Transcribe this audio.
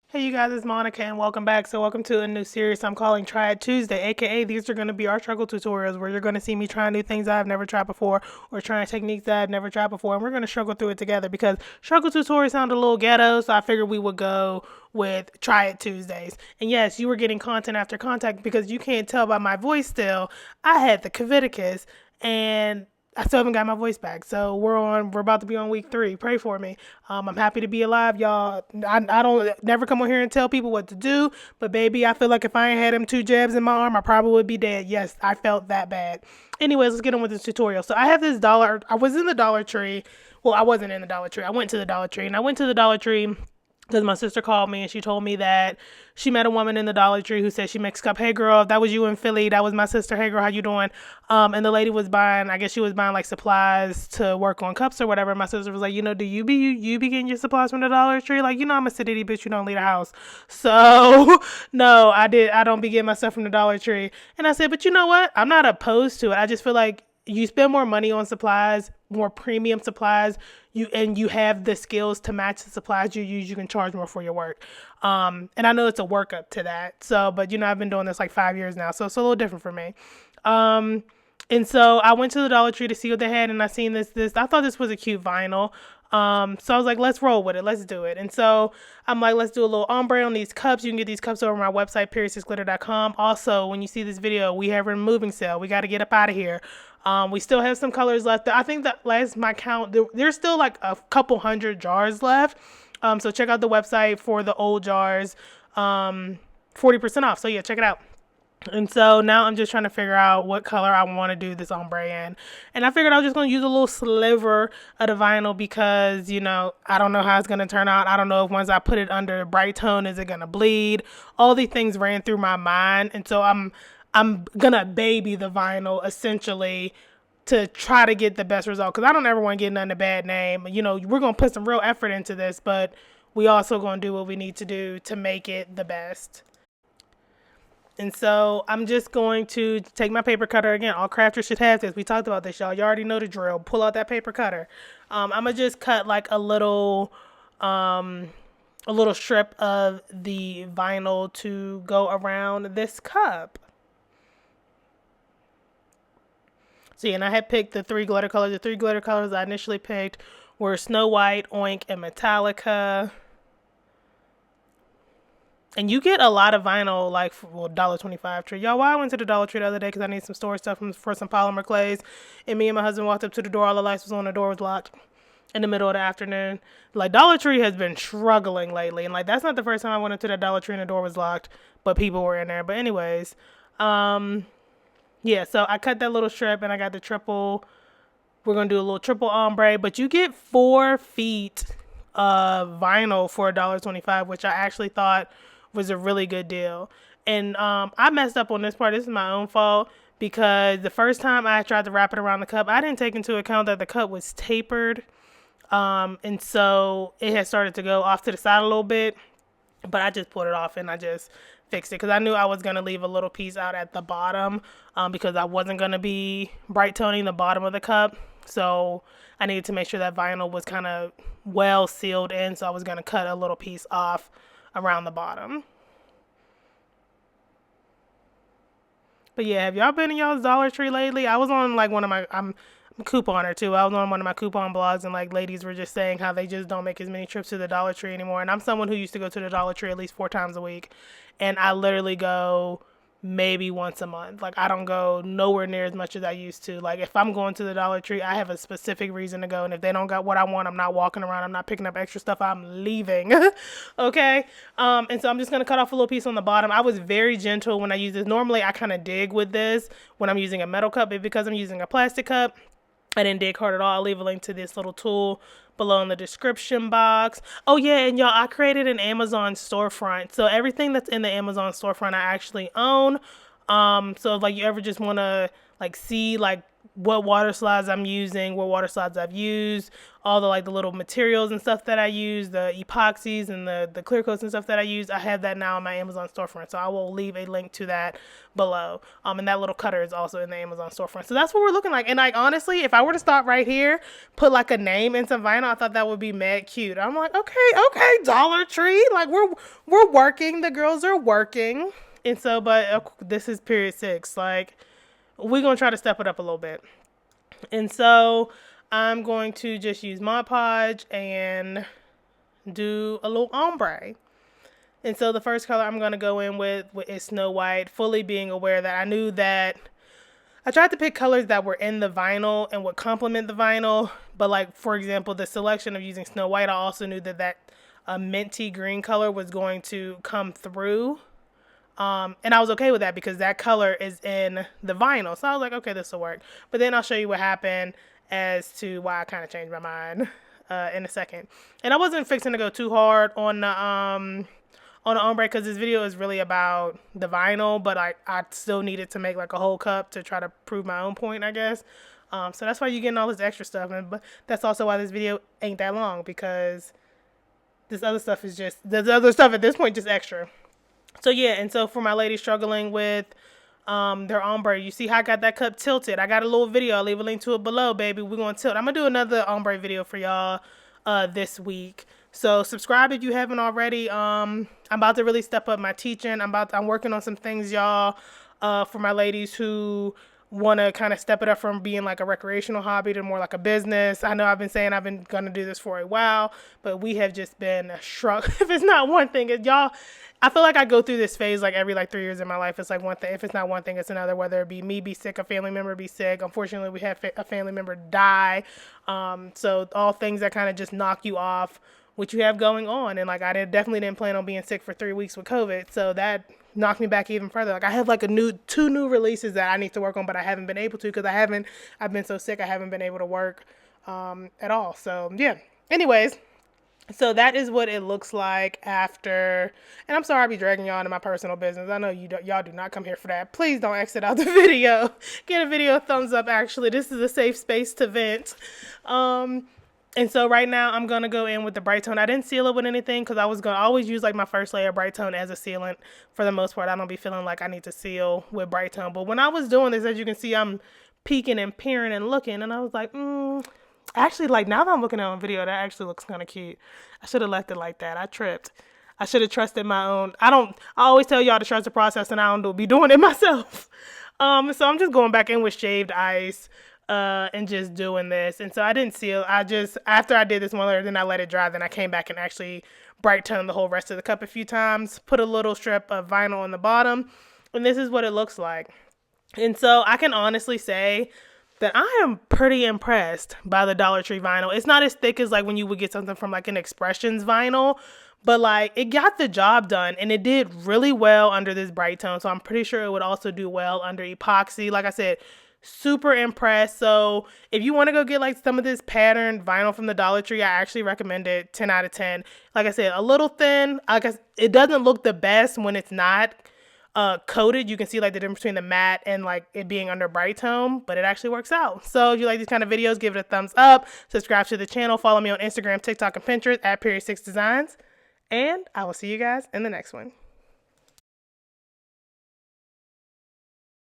Hey you guys, it's Monica and welcome back. So welcome to a new series I'm calling Try It Tuesday, aka these are going to be our struggle tutorials where you're going to see me trying new things I've never tried before or trying techniques that I've never tried before, and we're going to struggle through it together because struggle tutorials sound a little ghetto, so I figured we would go with Try It Tuesdays. And yes, you were getting content after content because you can't tell by my voice still. I had the Caviticus and I still haven't got my voice back. So we're about to be on week 3. Pray for me. I'm happy to be alive, y'all. I don't never come on here and tell people what to do, but baby, I feel like if I ain't had them 2 jabs in my arm, I probably would be dead. Yes, I felt that bad. Anyways, let's get on with this tutorial. So I have this dollar. I was in the Dollar Tree. Well, I wasn't in the Dollar Tree. I went to the Dollar Tree, and I went to the Dollar Tree because my sister called me and she told me that she met a woman in the Dollar Tree who said she makes cup. Hey girl, if that was you in Philly, that was my sister. Hey girl, how you doing? And the lady was buying, I guess she was buying like supplies to work on cups or whatever. My sister was like, do you be getting your supplies from the Dollar Tree? Like, I'm a city bitch, you don't leave the house. So no, I don't be getting my stuff from the Dollar Tree. And I said, but you know what? I'm not opposed to it. I just feel like you spend more money on supplies, more premium supplies, you have the skills to match the supplies you use, you can charge more for your work. And I know it's a workup to that. So, but I've been doing this like 5 years now, so it's a little different for me. And so I went to the Dollar Tree to see what they had, and I seen this. I thought this was a cute vinyl. So I was like, let's roll with it. Let's do it. And so I'm like, let's do a little ombre on these cups. You can get these cups over my website, PeriodSixDesigns.com. Also, when you see this video, we have a removing sale. We got to get up out of here. We still have some colors left. I think that last my count, there's still like a couple hundred jars left. So check out the website for the old jars. 40% off. So yeah, check it out. And so now I'm just trying to figure out what color I want to do this ombre in. And I figured I was just going to use a little sliver of the vinyl because, I don't know how it's going to turn out. I don't know if once I put it under bright tone, is it going to bleed? All these things ran through my mind. And so I'm going to baby the vinyl essentially to try to get the best result because I don't ever want to get none a bad name. We're going to put some real effort into this, but we also going to do what we need to do to make it the best. And so I'm just going to take my paper cutter again. All crafters should have this. We talked about this, y'all. You already know the drill. Pull out that paper cutter. I'm gonna just cut like a little strip of the vinyl to go around this cup. See, and I had picked the 3 glitter colors. The 3 glitter colors I initially picked were Snow White, Oink, and Metallica. And you get a lot of vinyl, like, $1.25 tree. Y'all, why I went to the Dollar Tree the other day because I need some storage stuff for some polymer clays. And me and my husband walked up to the door. All the lights was on. The door was locked in the middle of the afternoon. Like, Dollar Tree has been struggling lately. And, like, that's not the first time I went into the Dollar Tree and the door was locked. But people were in there. But anyways, yeah, so I cut that little strip and I got the triple. We're going to do a little triple ombre. But you get 4 feet of vinyl for $1.25, which I actually thought was a really good deal. And I messed up on this part. This is my own fault because the first time I tried to wrap it around the cup, I didn't take into account that the cup was tapered. And so it had started to go off to the side a little bit, but I just pulled it off and I just fixed it because I knew I was going to leave a little piece out at the bottom because I wasn't going to be bright toning the bottom of the cup. So I needed to make sure that vinyl was kind of well sealed in. So I was going to cut a little piece off around the bottom. But yeah, have y'all been in y'all's Dollar Tree lately? I was on like I'm a couponer too. I was on one of my coupon blogs and like ladies were just saying how they just don't make as many trips to the Dollar Tree anymore. And I'm someone who used to go to the Dollar Tree at least 4 times a week. And I literally go maybe once a month. Like I don't go nowhere near as much as I used to. Like if I'm going to the Dollar Tree, I have a specific reason to go. And if they don't got what I want, I'm not walking around. I'm not picking up extra stuff. I'm leaving. Okay. And so I'm just going to cut off a little piece on the bottom. I was very gentle when I use this. Normally I kind of dig with this when I'm using a metal cup, but because I'm using a plastic cup, I didn't dig hard at all. I'll leave a link to this little tool below in the description box. Oh yeah, and y'all, I created an Amazon storefront. So everything that's in the Amazon storefront I actually own. So if like you ever just want to like see like what water slides I'm using, what water slides I've used, all the like the little materials and stuff that I use, the epoxies and the clear coats and stuff that I use. I have that now in my Amazon storefront, so I will leave a link to that below. And that little cutter is also in the Amazon storefront. So that's what we're looking like. And like honestly, if I were to stop right here, put like a name in some vinyl, I thought that would be mad cute. I'm like, okay, Dollar Tree, like we're working. The girls are working. And so, but this is period 6. Like, we're going to try to step it up a little bit. And so, I'm going to just use Mod Podge and do a little ombre. And so, the first color I'm going to go in with is Snow White, fully being aware that I knew that I tried to pick colors that were in the vinyl and would complement the vinyl. But, like, for example, the selection of using Snow White, I also knew that minty green color was going to come through. And I was okay with that because that color is in the vinyl. So I was like, okay, this will work. But then I'll show you what happened as to why I kind of changed my mind in a second. And I wasn't fixing to go too hard on the ombre because this video is really about the vinyl. But I still needed to make like a whole cup to try to prove my own point, I guess. So that's why you're getting all this extra stuff. But that's also why this video ain't that long, because this other stuff is just, the other stuff at this point just extra. So yeah, and so for my ladies struggling with their ombre, you see how I got that cup tilted. I got a little video. I'll leave a link to it below, baby. We're going to tilt. I'm going to do another ombre video for y'all this week. So subscribe if you haven't already. I'm about to really step up my teaching. I'm working on some things, y'all, for my ladies who want to kind of step it up from being like a recreational hobby to more like a business. I know I've been saying I've been going to do this for a while, but we have just been struck. If it's not one thing, y'all, I feel like I go through this phase like every like 3 years in my life. It's like one thing. If it's not one thing, it's another, whether it be me be sick, a family member be sick. Unfortunately, we had a family member die. So all things that kind of just knock you off what you have going on. And like, I definitely didn't plan on being sick for 3 weeks with COVID. So that knocked me back even further. Like, I have like two new releases that I need to work on, but I haven't been able to because I've been so sick. I haven't been able to work at all. So yeah, anyways, so that is what it looks like after. And I'm sorry I be dragging y'all into my personal business. I know y'all do not come here for that. Please don't exit out the video. Get a video a thumbs up. Actually, this is a safe space to vent. And so right now I'm going to go in with the Bright Tone. I didn't seal it with anything because I was going to always use like my first layer of Bright Tone as a sealant for the most part. I don't be feeling like I need to seal with Bright Tone. But when I was doing this, as you can see, I'm peeking and peering and looking. And I was like, actually, like now that I'm looking at it on video, that actually looks kind of cute. I should have left it like that. I tripped. I should have trusted my own. I always tell y'all to trust the process, and I don't be doing it myself. So I'm just going back in with shaved ice. And just doing this. And so I didn't seal. After I did this one layer, then I let it dry. Then I came back and actually bright toned the whole rest of the cup a few times. Put a little strip of vinyl on the bottom. And this is what it looks like. And so I can honestly say that I am pretty impressed by the Dollar Tree vinyl. It's not as thick as like when you would get something from like an Expressions vinyl. But like it got the job done, and it did really well under this bright tone. So I'm pretty sure it would also do well under epoxy. Like I said, super impressed. So if you want to go get like some of this patterned vinyl from the Dollar Tree, I actually recommend it. 10 out of 10. Like I said, a little thin. I guess it doesn't look the best when it's not coated. You can see like the difference between the matte and like it being under bright tone, but it actually works out. So if you like these kind of videos, give it a thumbs up, subscribe to the channel, follow me on Instagram, TikTok, and Pinterest at PeriodSixDesigns, and I will see you guys in the next one.